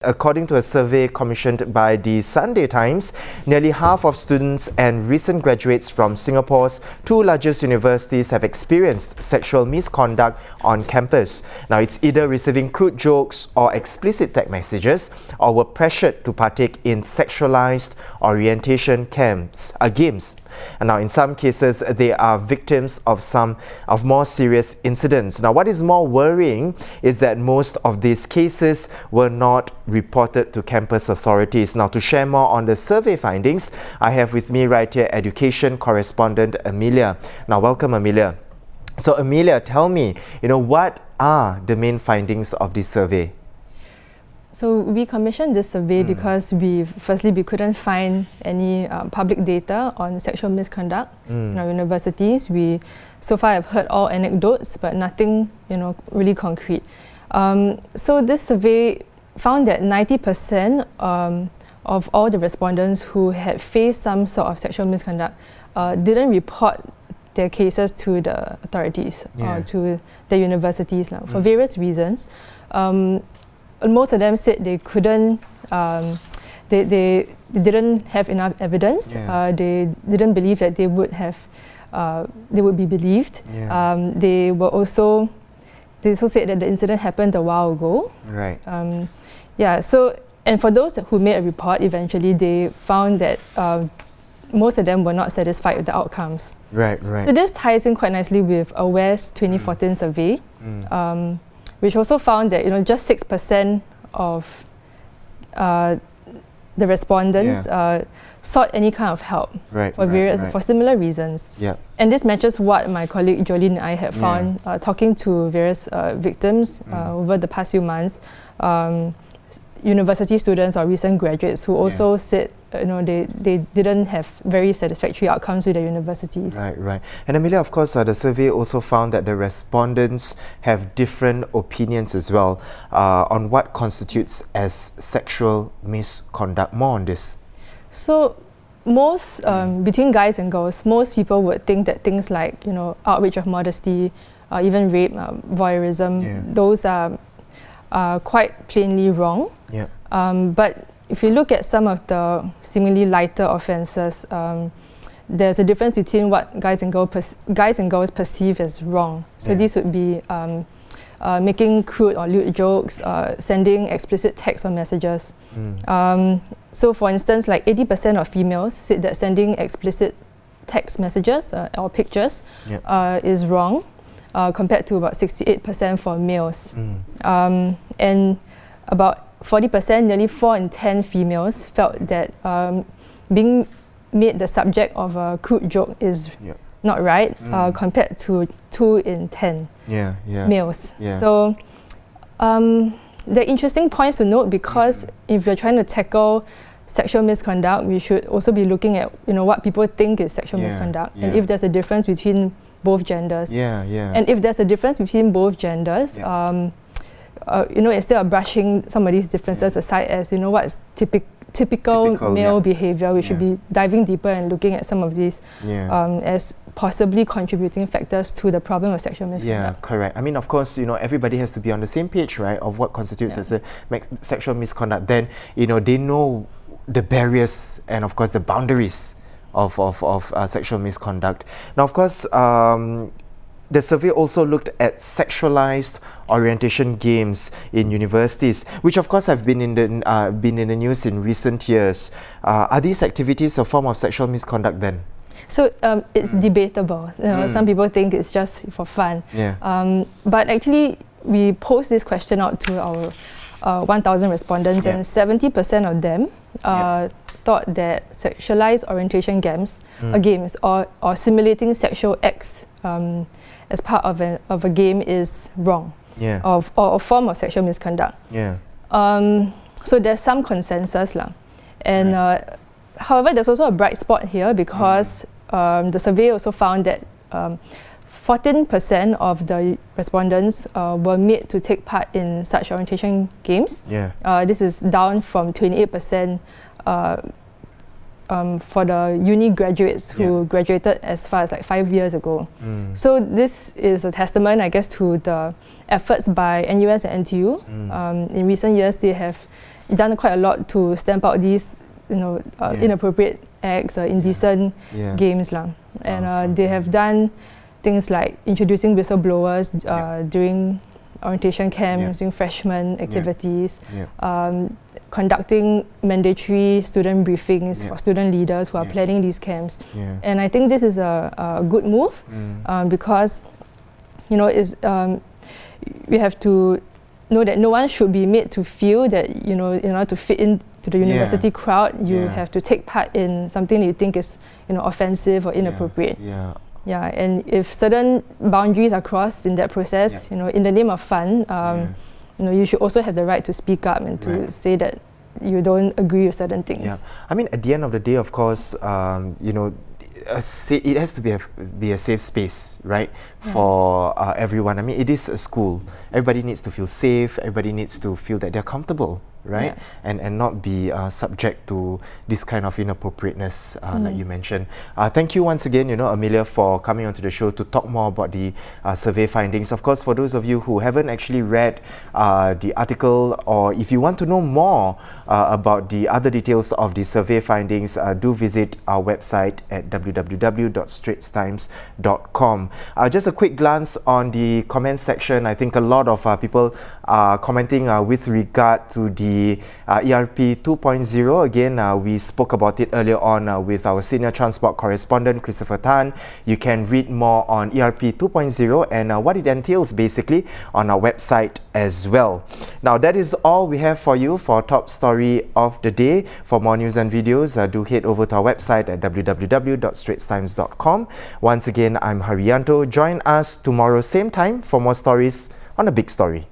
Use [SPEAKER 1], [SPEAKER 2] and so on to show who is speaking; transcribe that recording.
[SPEAKER 1] According to a survey commissioned by the Sunday Times, nearly half of students and recent graduates from Singapore's two largest universities have experienced sexual misconduct on campus. Now, it's either receiving crude jokes or explicit text messages, or were pressured to partake in sexualized orientation games. And now, in some cases, they are victims of more serious incidents. Now, what is more worrying is that most of these cases were not reported to campus authorities. Now, to share more on the survey findings, I have with me right here education correspondent Amelia. Now, welcome, Amelia. So, Amelia, tell me, what are the main findings of this survey?
[SPEAKER 2] So we commissioned this survey because we couldn't find any public data on sexual misconduct in our universities. We so far have heard all anecdotes, but nothing, really concrete. So this survey found that 90% of all the respondents who had faced some sort of sexual misconduct didn't report their cases to the authorities or to the universities now, for various reasons. Most of them said they couldn't, they didn't have enough evidence. They didn't believe that they would be believed. They also said that the incident happened a while ago.
[SPEAKER 1] Right.
[SPEAKER 2] And for those who made a report, eventually they found that most of them were not satisfied with the outcomes.
[SPEAKER 1] Right.
[SPEAKER 2] So this ties in quite nicely with Aware's 2014 survey, which also found that just 6% of the respondents sought any kind of help for similar reasons. And this matches what my colleague Jolene and I had found talking to various victims over the past few months, university students or recent graduates who also said they didn't have very satisfactory outcomes with the universities.
[SPEAKER 1] Right. And Amelia, of course, the survey also found that the respondents have different opinions as well on what constitutes as sexual misconduct. More on this.
[SPEAKER 2] So most, between guys and girls, most people would think that things like, outrage of modesty, even rape, voyeurism, those are quite plainly wrong. But if you look at some of the seemingly lighter offences, there's a difference between what guys and girls perceive as wrong. So these would be making crude or lewd jokes, sending explicit text or messages. So for instance, like 80% of females said that sending explicit text messages or pictures is wrong, compared to about 68% for males. And about 40%, nearly 4 in 10 females felt that being made the subject of a crude joke is not right, compared to 2 in 10 males. So they're interesting points to note because if you're trying to tackle sexual misconduct, we should also be looking at what people think is sexual misconduct and if there's a difference between both genders. And if there's a difference between both genders, instead of brushing some of these differences aside as what's typical male behavior, we should be diving deeper and looking at some of these as possibly contributing factors to the problem of sexual misconduct.
[SPEAKER 1] Correct. I mean, of course, everybody has to be on the same page, right, of what constitutes as a sexual misconduct. Then, they know the barriers and, of course, the boundaries of sexual misconduct. Now, of course, the survey also looked at sexualized orientation games in universities, which of course have been in the news in recent years. Are these activities a form of sexual misconduct then?
[SPEAKER 2] So it's debatable. Some people think it's just for fun. But actually, we posed this question out to our 1,000 respondents, and 70% of them thought that sexualized orientation games or simulating sexual acts as part of a game is wrong, or a form of sexual misconduct. So there's some consensus lah. And however, there's also a bright spot here because the survey also found that 14% of the respondents were made to take part in such orientation games. This is down from 28% for the uni graduates who graduated as far as 5 years ago. So this is a testament, I guess, to the efforts by NUS and NTU. In recent years, they have done quite a lot to stamp out these, inappropriate acts, indecent games lah. And they have done things like introducing whistleblowers during orientation camps, during freshman activities, conducting mandatory student briefings for student leaders who are planning these camps. And I think this is a good move because, we have to know that no one should be made to feel that, in order to fit into the university crowd, you have to take part in something that you think is, offensive or inappropriate. And if certain boundaries are crossed in that process, in the name of fun, you should also have the right to speak up and to say that you don't agree with certain things.
[SPEAKER 1] I mean, at the end of the day, of course, it has to be a safe space, right, for everyone. I mean, it is a school. Everybody needs to feel safe. Everybody needs to feel that they're comfortable, right, and not be subject to this kind of inappropriateness like you mentioned. Thank you once again, Amelia, for coming onto the show to talk more about the survey findings. Of course, for those of you who haven't actually read the article, or if you want to know more about the other details of the survey findings, do visit our website at www.straitstimes.com. Just a quick glance on the comments section. I think a lot of people are commenting with regard to the ERP 2.0. Again, we spoke about it earlier on with our senior transport correspondent, Christopher Tan. You can read more on ERP 2.0 and what it entails basically on our website as well. Now, that is all we have for you for Top Story of the Day. For more news and videos, do head over to our website at www.straitstimes.com. Once again, I'm Haryanto. Join us tomorrow, same time, for more stories on a big story.